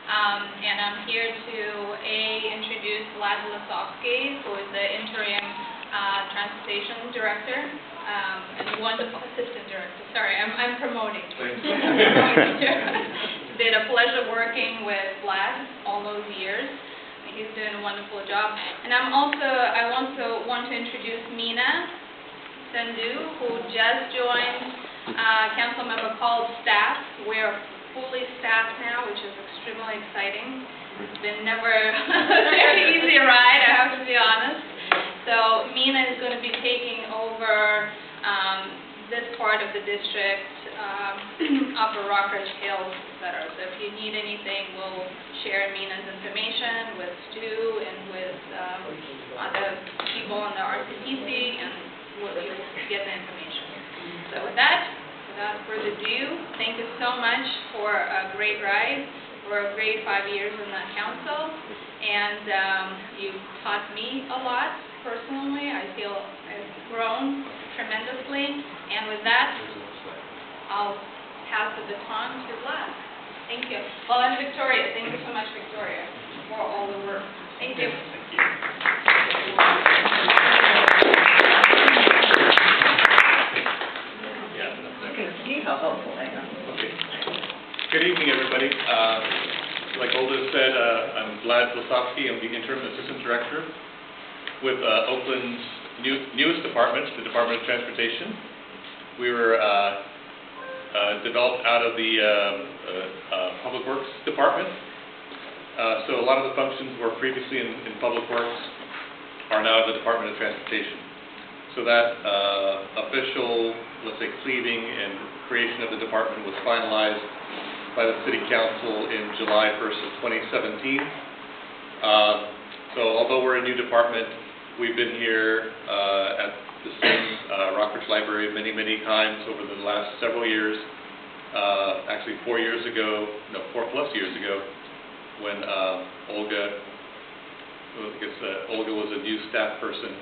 And I'm here to introduce Vlad Lasovsky, who is the interim transportation director and wonderful assistant director. Sorry, I'm promoting. It's been a pleasure working with Vlad all those years. He's doing a wonderful job. And I also want to introduce Mina Sandhu, who just joined council member called staff. We're fully staffed now, which is extremely exciting. It's been never a very easy ride, I have to be honest. So Mina is going to be taking over this part of the district, Upper Rockridge Hills, etc. So if you need anything, we'll share Mina's information with Stu and with other people on the RCTC, and we'll get the information. So with that, without further ado, thank you so much for a great ride, for a great 5 years in the council, and you've taught me a lot personally. I feel I've grown tremendously, and with that, I'll pass the baton to Vlad. Thank you. Well, and Victoria. Thank you so much, Victoria, for all the work. Thank you. Okay. Good evening, everybody. Like Olga said, I'm Vlad Lasovsky. I'm the interim assistant director with Oakland's newest department, the Department of Transportation. We were developed out of the Public Works Department. So a lot of the functions were previously in Public Works are now the Department of Transportation. So that official, let's say, cleaving and creation of the department was finalized by the City Council in July 1st of 2017. So although we're a new department, we've been here at the same Rockridge Library many, many times over the last several years. Actually 4 years ago, no, 4+ years ago, when Olga was a new staff person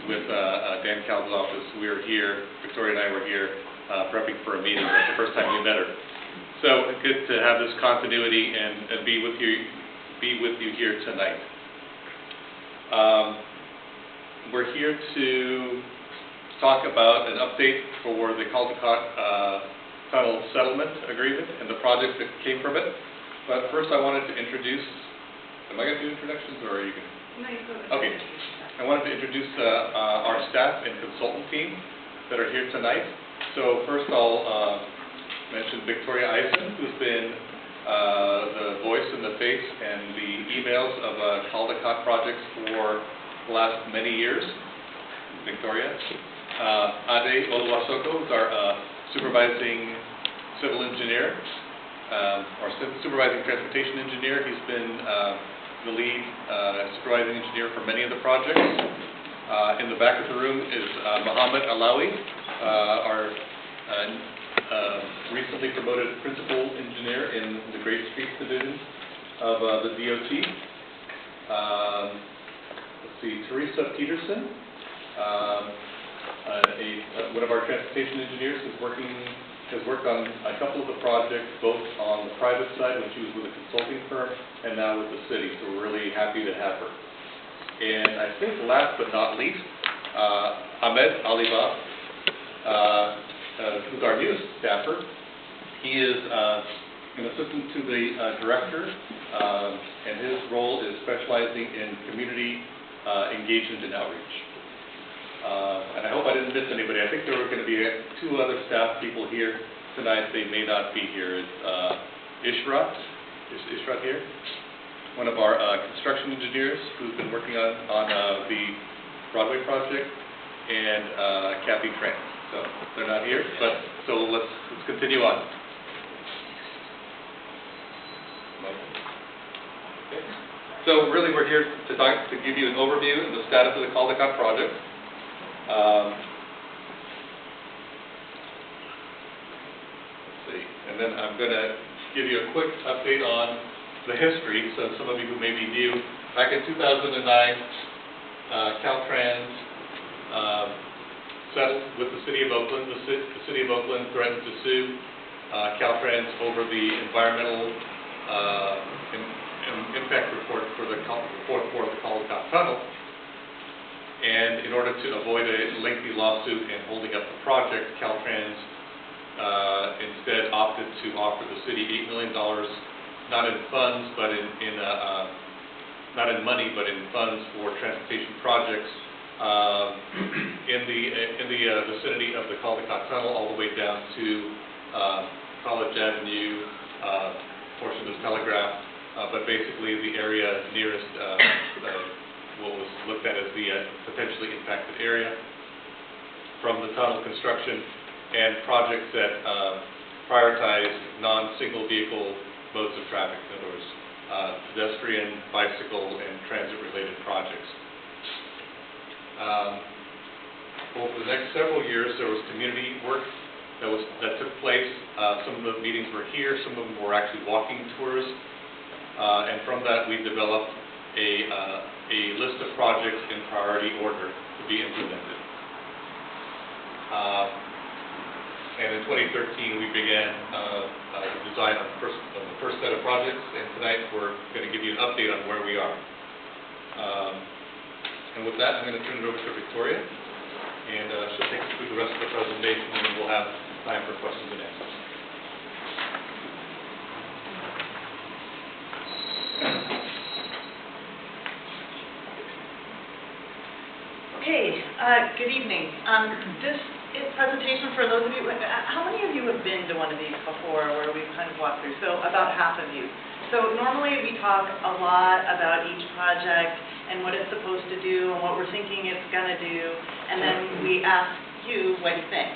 with Dan Cal's office. We were here, Victoria and I were here prepping for a meeting. That's the first time we met her. So good to have this continuity and be with you here tonight. We're here to talk about an update for the Caldecott Settlement Agreement and the projects that came from it. But first I wanted to introduce, am I going to do introductions or are you going to? No, you go ahead. Okay. I wanted to introduce our staff and consultant team that are here tonight. So first I'll mention Victoria Eisen, who's been the voice and the face and the emails of Caldecott projects for the last many years. Victoria. Ade Oluwasoko is our supervising civil engineer, or supervising transportation engineer. He's been the lead supervising engineer for many of the projects. In the back of the room is Mohammed Alawi, our recently promoted principal engineer in the Great Streets Division of the DOT. Let's see, Teresa Peterson, one of our transportation engineers, has worked on a couple of the projects, both on the private side when she was with a consulting firm, and now with the city. So we're really happy to have her. And I think last but not least, Ahmed Alibab, who's our newest staffer. He is an assistant to the director, and his role is specializing in community engagement and outreach. And I hope I didn't miss anybody. I think there were going to be 2 other staff people here tonight. They may not be here. It's Ishrat. Is Ishrat here? One of our construction engineers who's been working on the Broadway project, and Kathy Trent. So they're not here, but so let's continue on. Okay. So really, we're here to give you an overview of the status of the Caldecott project. Let's see, and then I'm going to give you a quick update on the history. So some of you who may be new, back in 2009, Caltrans settled with the City of Oakland. The City of Oakland threatened to sue Caltrans over the environmental defect report for the fourth floor of the Caldecott Tunnel. And in order to avoid a lengthy lawsuit and holding up the project, Caltrans instead opted to offer the city $8 million, not in funds, but not in money, but in funds for transportation projects in the vicinity of the Caldecott Tunnel, all the way down to College Avenue, portion of Telegraph, but basically the area nearest what was looked at as the potentially impacted area from the tunnel construction, and projects that prioritize non-single vehicle modes of traffic, in other words, pedestrian, bicycle, and transit-related projects. Over the next several years, there was community work that took place. Some of the meetings were here, some of them were actually walking tours, and from that we developed a list of projects in priority order to be implemented. And in 2013, we began the design of the first set of projects, and tonight we're going to give you an update on where we are. And with that, I'm going to turn it over to Victoria, and she'll take us through the rest of the presentation, and then we'll have time for questions and answers. Okay, good evening. This presentation, for those of you, how many of you have been to one of these before where we've kind of walked through? So about half of you. So normally we talk a lot about each project and what it's supposed to do and what we're thinking it's going to do, and then we ask you what you think.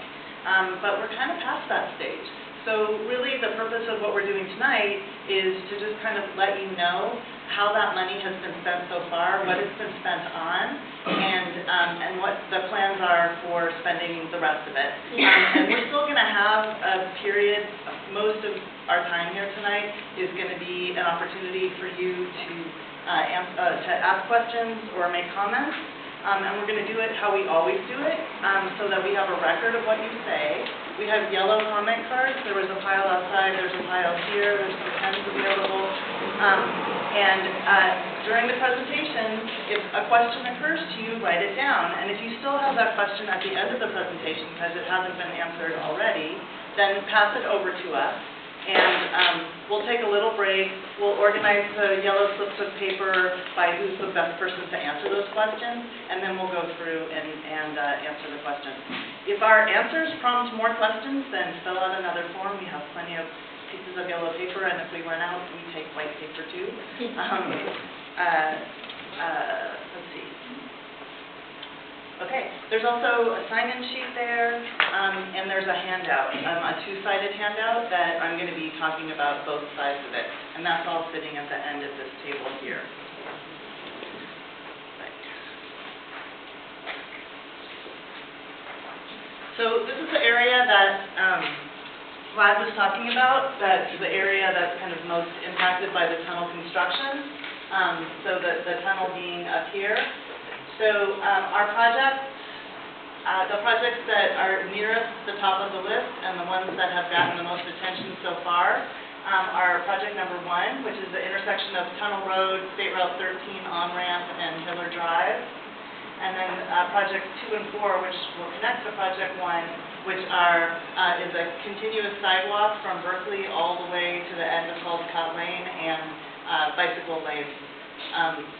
But we're kind of past that stage. So really the purpose of what we're doing tonight is to just kind of let you know how that money has been spent so far, what it's been spent on, and what the plans are for spending the rest of it. And we're still going to have a period, most of our time here tonight is going to be an opportunity for you to ask questions or make comments. And we're going to do it how we always do it, so that we have a record of what you say. We have yellow comment cards. There was a pile outside, there's a pile here, there's some pens available. During the presentation, if a question occurs to you, write it down. And if you still have that question at the end of the presentation because it hasn't been answered already, then pass it over to us. And we'll take a little break. We'll organize the yellow slips of paper by who's the best person to answer those questions, and then we'll go through and answer the questions. If our answers prompt more questions, then fill out another form. We have plenty of pieces of yellow paper, and if we run out, we take white paper too. Let's see. Okay, there's also a sign-in sheet there, and there's a handout, a two-sided handout that I'm going to be talking about both sides of it, and that's all sitting at the end of this table here. Right. So this is the area that Vlad was talking about, that's the area that's kind of most impacted by the tunnel construction, so the tunnel being up here. So our projects, the projects that are nearest the top of the list and the ones that have gotten the most attention so far are project number 1, which is the intersection of Tunnel Road, State Route 13 on-ramp, and Hiller Drive. And then projects 2 and 4, which will connect to project 1, which is a continuous sidewalk from Berkeley all the way to the end of Caldecott Lane and bicycle lanes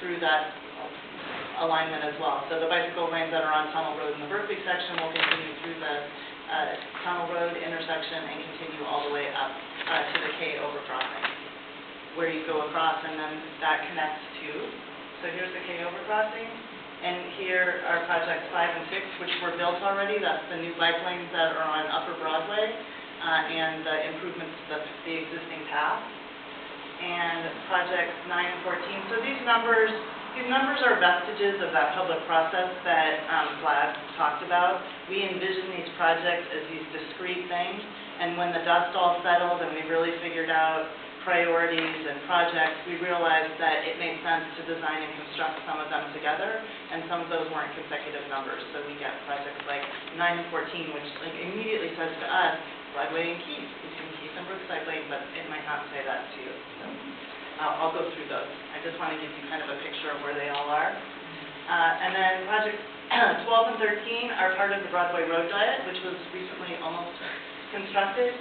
through that alignment as well. So the bicycle lanes that are on Tunnel Road in the Berkeley section will continue through the Tunnel Road intersection and continue all the way up to the K overcrossing, where you go across and then that connects to. So here's the K overcrossing, and here are projects 5 and 6, which were built already. That's the new bike lanes that are on Upper Broadway and the improvements to the existing path. And projects 9 and 14. So these numbers are vestiges of that public process that Vlad talked about. We envision these projects as these discrete things, and when the dust all settled and we really figured out priorities and projects, we realized that it made sense to design and construct some of them together, and some of those weren't consecutive numbers. So we get projects like 9 and 14, which immediately says to us, Broadway and Keith, between Keith and Brookside Lane, but it might not say that to you. So. I'll go through those. I just want to give you kind of a picture of where they all are. And then projects 12 and 13 are part of the Broadway Road Diet, which was recently almost constructed.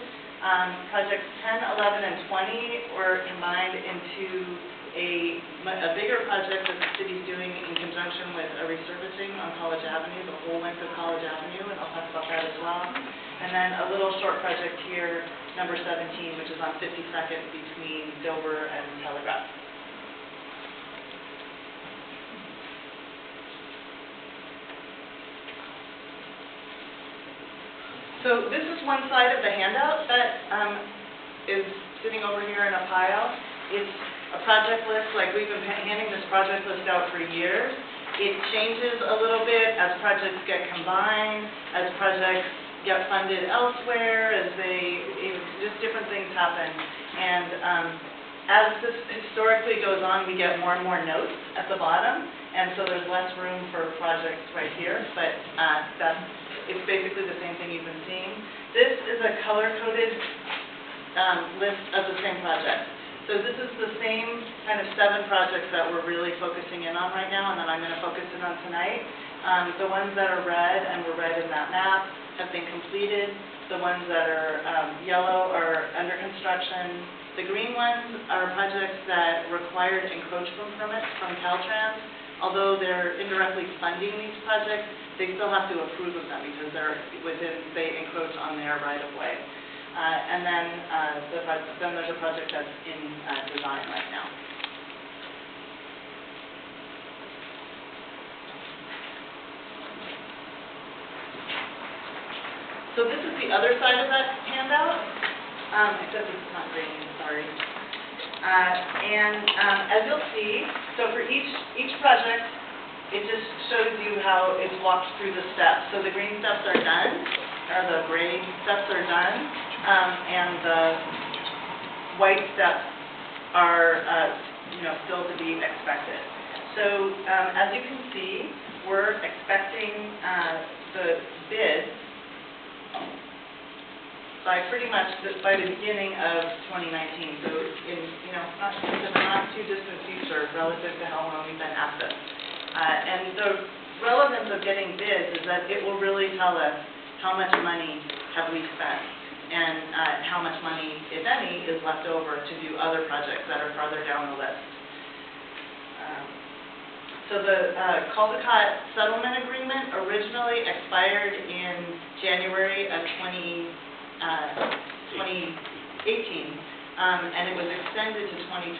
Projects 10, 11, and 20 were combined into a bigger project that the city's doing in conjunction with a resurfacing on College Avenue, the whole length of College Avenue, and I'll talk about that as well. And then a little short project here, number 17, which is on 52nd between Dover and Telegraph. So this is one side of the handout that is sitting over here in a pile. It's a project list, like we've been handing this project list out for years. It changes a little bit as projects get combined, as projects get funded elsewhere, as just different things happen. And as this historically goes on, we get more and more notes at the bottom, and so there's less room for projects right here, but it's basically the same thing you've been seeing. This is a color-coded list of the same project. So this is the same kind of 7 projects that we're really focusing in on right now, and that I'm going to focus in on tonight. The ones that are red and were red in that map have been completed. The ones that are yellow are under construction. The green ones are projects that required encroachment permits from Caltrans. Although they're indirectly funding these projects, they still have to approve of them because they encroach on their right-of-way. And then there's a project that's in design right now. So this is the other side of that handout, except it's not green, sorry. As you'll see, so for each project, it just shows you how it's walked through the steps. So the green steps are done, or the gray steps are done, and the white steps are still to be expected. So as you can see, we're expecting the bids by pretty much by the beginning of 2019. So in not too distant future relative to how long we've been at this. And the relevance of getting bids is that it will really tell us how much money have we spent and how much money, if any, is left over to do other projects that are farther down the list. So the Caldecott Settlement Agreement originally expired in January of 2018, and it was extended to 2020,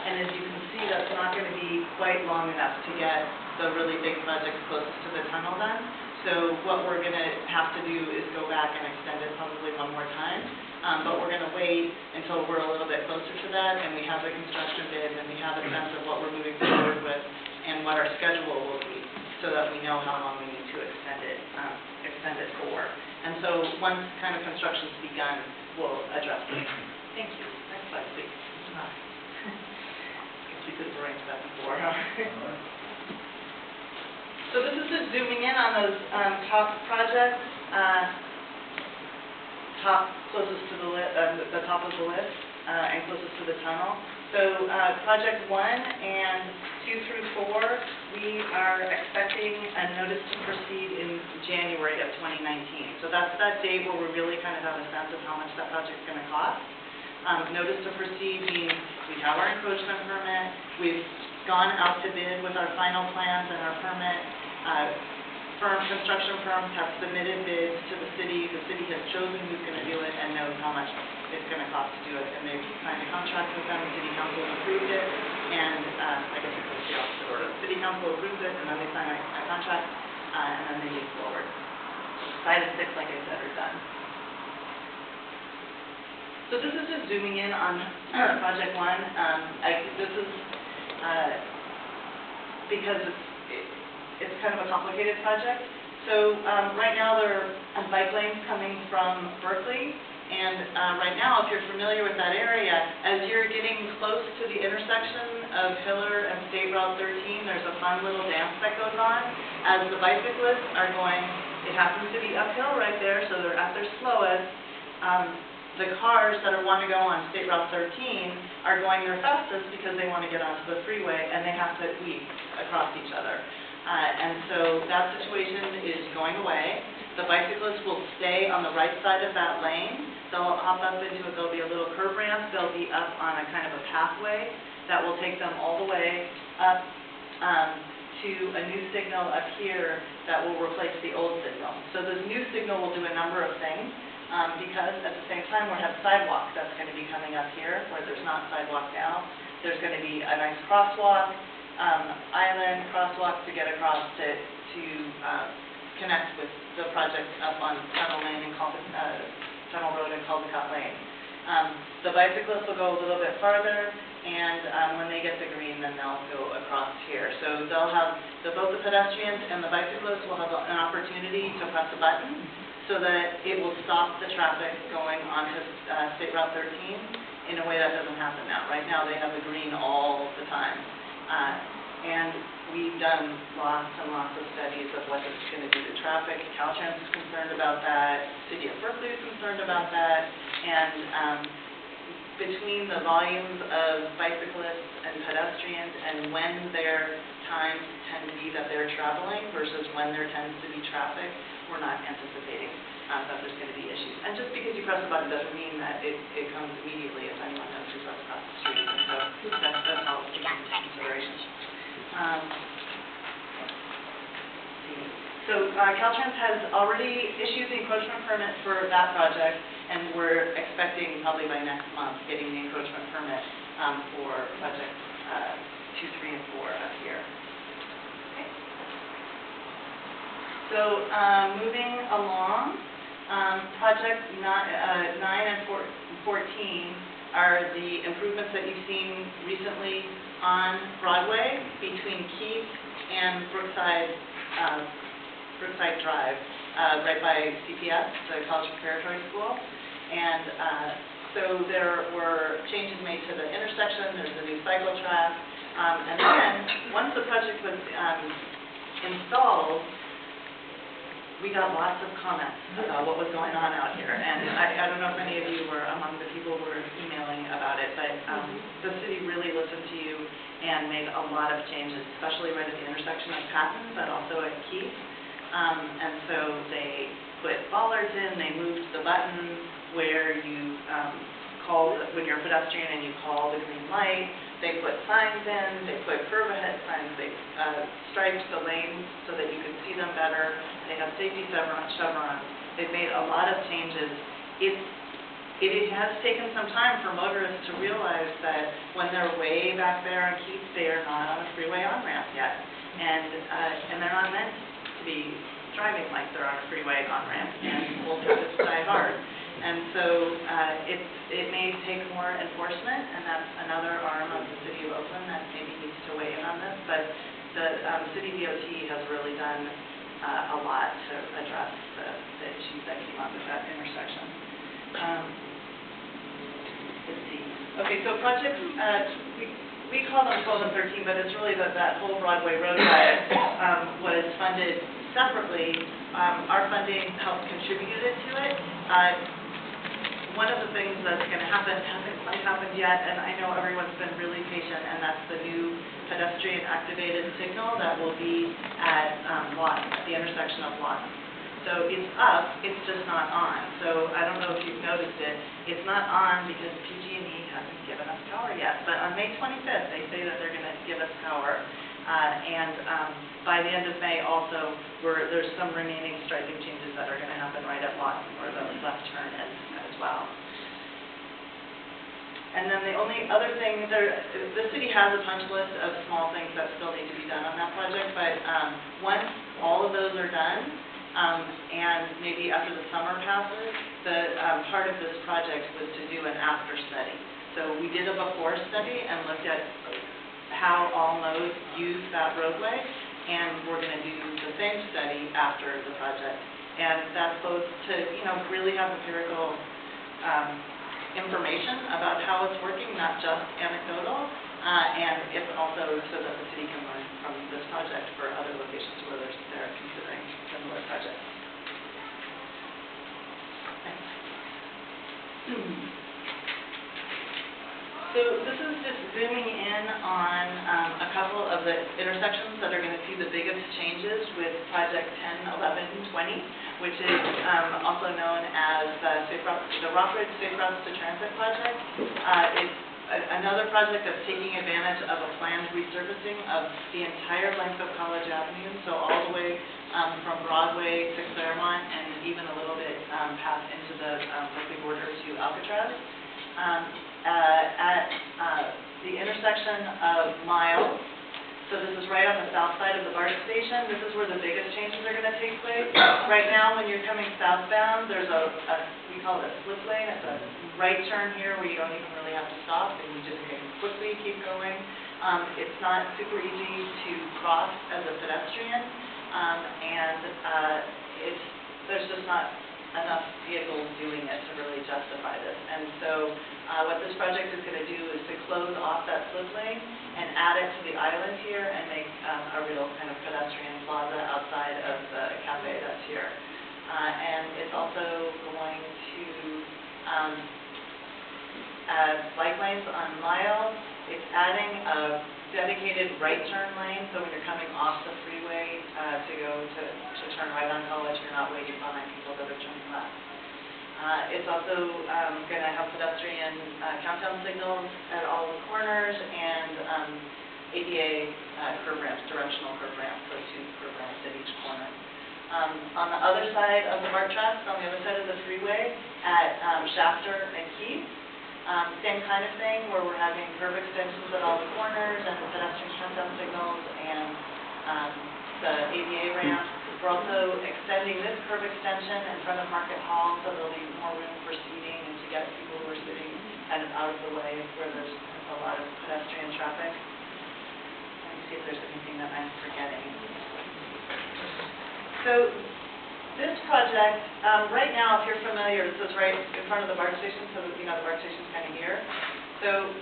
and as you can see, that's not going to be quite long enough to get the really big projects closest to the tunnel done. So what we're going to have to do is go back and extend it probably one more time, but we're going to wait until we're a little bit closer to that, and we have the construction bids, and we have a sense of what we're moving forward with, and what our schedule will be, so that we know how long we need to extend it for. And so once kind of construction's begun, we'll address it. Thank you. Next slide, please. Guess we could have arranged that before, huh? So this is just zooming in on those top projects, closest to the top of the list, and closest to the tunnel. So project 1 and 2 through 4, we are expecting a notice to proceed in January of 2019. So that's that date where we really kind of have a sense of how much that project's going to cost. Notice to proceed means we have our encroachment permit, we've gone out to bid with our final plans and our permit. Construction firms have submitted bids to the city has chosen who's going to do it and knows how much it's going to cost to do it, and they've signed a contract with them, city council approved it, and I guess it goes the opposite order. City council approves it, and then they sign a contract, and then they move forward. 5 and 6, like I said, are done. So this is just zooming in on project 1. This is because it's kind of a complicated project. So right now there are bike lanes coming from Berkeley, and right now, if you're familiar with that area, as you're getting close to the intersection of Hiller and State Route 13, there's a fun little dance that goes on. As the bicyclists are going, it happens to be uphill right there, so they're at their slowest. the cars that want to go on State Route 13 are going their fastest because they want to get onto the freeway, and they have to weave across each other. And so that situation is going away. The bicyclists will stay on the right side of that lane. They'll hop up into it. There'll be a little curb ramp. They'll be up on a kind of a pathway that will take them all the way up to a new signal up here that will replace the old signal. So this new signal will do a number of things because at the same time we'll have sidewalk that's going to be coming up here where there's not sidewalk now. There's going to be a nice crosswalk, island crosswalk to get across to connect with the project up on Tunnel Road and Caldecott Lane. The bicyclists will go a little bit farther, and when they get the green, then they'll go across here. So they'll have both the pedestrians and the bicyclists will have an opportunity to press a button so that it will stop the traffic going onto State Route 13 in a way that doesn't happen now. Right now, they have the green all the time. And we've done lots and lots of studies of what it's going to do to traffic. Caltrans is concerned about that. City of Berkeley is concerned about that. And between the volumes of bicyclists and pedestrians and when their times tend to be that they're traveling versus when there tends to be traffic, we're not anticipating that there's going to be issues. And just because you press a button doesn't mean that it comes immediately if anyone knows who's across the street. And so that's all taken into consideration. So Caltrans has already issued the encroachment permit for that project, and we're expecting probably by next month getting the encroachment permit for project 2, 3, and 4 up here. Okay. So moving along, project 9 and 14 are the improvements that you've seen recently on Broadway between Keith and Brookside Drive, right by CPS, the College Preparatory School. And so there were changes made to the intersection. There's a new cycle track. And then once the project was installed, we got lots of comments about what was going on out here. And I don't know if any of you were among the people who were emailing about it, but the city really listened to you and made a lot of changes, especially right at the intersection of Patton, but also at Keith. And so they put bollards in, they moved the button where you when you're a pedestrian and you call the green light. They put signs in, they put curb ahead signs, they striped the lanes so that you could see them better. They have safety chevrons. They've made a lot of changes. It has taken some time for motorists to realize that when they're way back there on Keith, they are not on a freeway on-ramp yet. And they're not meant to be driving like they're on a freeway on-ramp, and will have to die hard. And so it may take more enforcement, and that's another arm of the City of Oakland that maybe needs to weigh in on this. But the City DOT has really done a lot to address the issues that came up with that intersection. Let's see. Okay, so projects, we call them 12 and 13, but it's really that whole Broadway road diet was funded separately. Our funding helped contributed to it. One of the things that's going to happen hasn't quite happened yet, and I know everyone's been really patient, and that's the new pedestrian activated signal that will be at Lawton, at the intersection of Lawton. So it's up, it's just not on. So I don't know if you've noticed it. It's not on because PG&E hasn't given us power yet. But on May 25th, they say that they're going to give us power. By the end of May also, there's some remaining striping changes that are going to happen right at Lawton, where the left turn is as well. And then the only other thing, the city has a punch list of small things that still need to be done on that project, but once all of those are done, and maybe after the summer passes, part of this project was to do an after study. So we did a before study and looked at how all nodes use that roadway, and we're going to do the same study after the project. And that's both to, really have empirical information about how it's working, not just anecdotal, and it's also so that the city can learn from this project for other locations where they're considering similar projects. Thanks. So this is just zooming in on a couple of the intersections that are going to see the biggest changes with Project 10, 11, and 20, which is also known as the Rockridge Safe Routes to Transit Project. It's another project that's taking advantage of a planned resurfacing of the entire length of College Avenue, so all the way from Broadway to Claremont and even a little bit past into the Berkeley border to Alcatraz. At the intersection of Miles, so this is right on the south side of the BART station. This is where the biggest changes are going to take place. Right now, when you're coming southbound, there's we call it a slip lane. It's a right turn here where you don't even really have to stop, and you just can quickly keep going. It's not super easy to cross as a pedestrian, and there's just not enough vehicles doing it to really justify this. And so what this project is going to do is to close off that slip lane and add it to the island here and make a real kind of pedestrian plaza outside of the cafe that's here. And it's also going to add bike lanes on Miles. It's adding a dedicated right turn lane, so when you're coming off the freeway to turn right on College, you're not waiting behind people that are turning left. It's also going to have pedestrian countdown signals at all the corners and ADA curb ramps, directional curb ramps, so 2 curb ramps at each corner. On the other side of the BART tracks, on the other side of the freeway, at Shafter and Keith, same kind of thing, where we're having curb extensions at all the corners and pedestrian shutdown signals and the ADA ramp. We're also extending this curb extension in front of Market Hall, so there'll be more room for seating and to get people who are sitting kind of out of the way where there's a lot of pedestrian traffic. Let me see if there's anything that I'm forgetting. So this project, right now, if you're familiar, this is right in front of the BART station, so the BART station's kind of here. So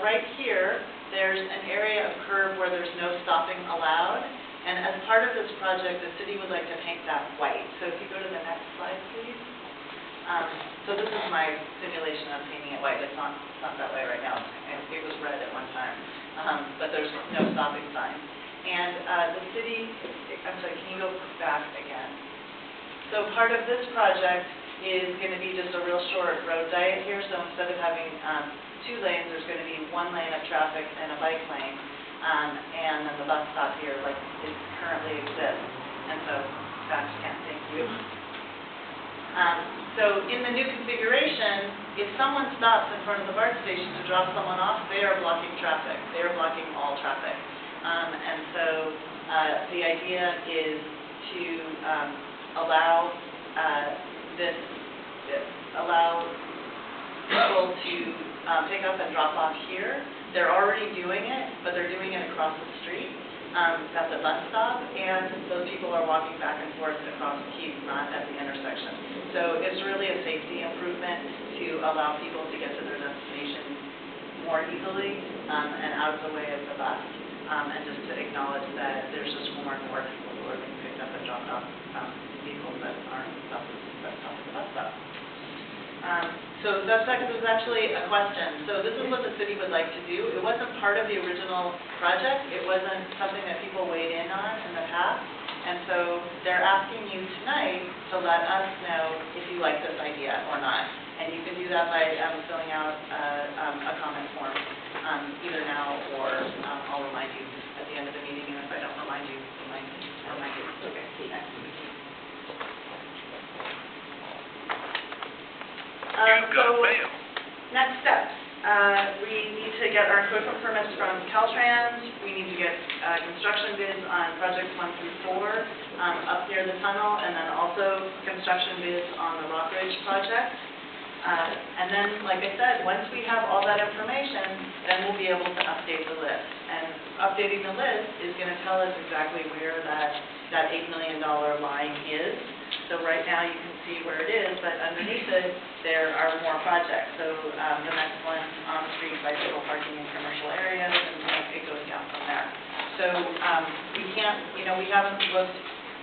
right here, there's an area of curb where there's no stopping allowed, and as part of this project, the city would like to paint that white. So if you go to the next slide, please. So this is my simulation of painting it white. It's not that way right now. It was red at one time, but there's no stopping sign. And the city, I'm sorry, can you go back again? So part of this project is going to be just a real short road diet here. So instead of having 2 lanes, there's going to be 1 lane of traffic and a bike lane, and then the bus stop here, like it currently exists. And so back again, thank you. So in the new configuration, if someone stops in front of the BART station to drop someone off, they are blocking traffic. They are blocking all traffic. And so the idea is to allow people to pick up and drop off here. They're already doing it, but they're doing it across the street at the bus stop, and those people are walking back and forth across the Keith, not at the intersection. So it's really a safety improvement to allow people to get to their destination more easily and out of the way of the bus, and just to acknowledge that there's just more and more people who are being picked up and dropped off vehicles that aren't buses that stop at the bus stop. So that was actually a question. So this is what the city would like to do. It wasn't part of the original project. It wasn't something that people weighed in on in the past. And so they're asking you tonight to let us know if you like this idea or not. And you can do that by filling out a comment form, either now or I'll remind you at the end of the meeting. And if I don't remind you, remind you. Okay, next. So next steps, we need to get our equipment permits from Caltrans. We need to get construction bids on projects 1 through 4 up near the tunnel, and then also construction bids on the Rockridge project. And then, like I said, once we have all that information, then we'll be able to update the list. And updating the list is going to tell us exactly where that $8 million line is. So right now you can see where it is, but underneath it, there are more projects. So the next one on the street, bicycle parking in commercial areas, and it goes down from there. So we can't, we haven't looked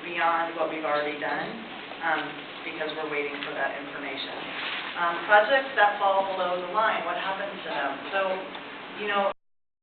beyond what we've already done because we're waiting for that information. Projects that fall below the line, what happens to them? So, you know,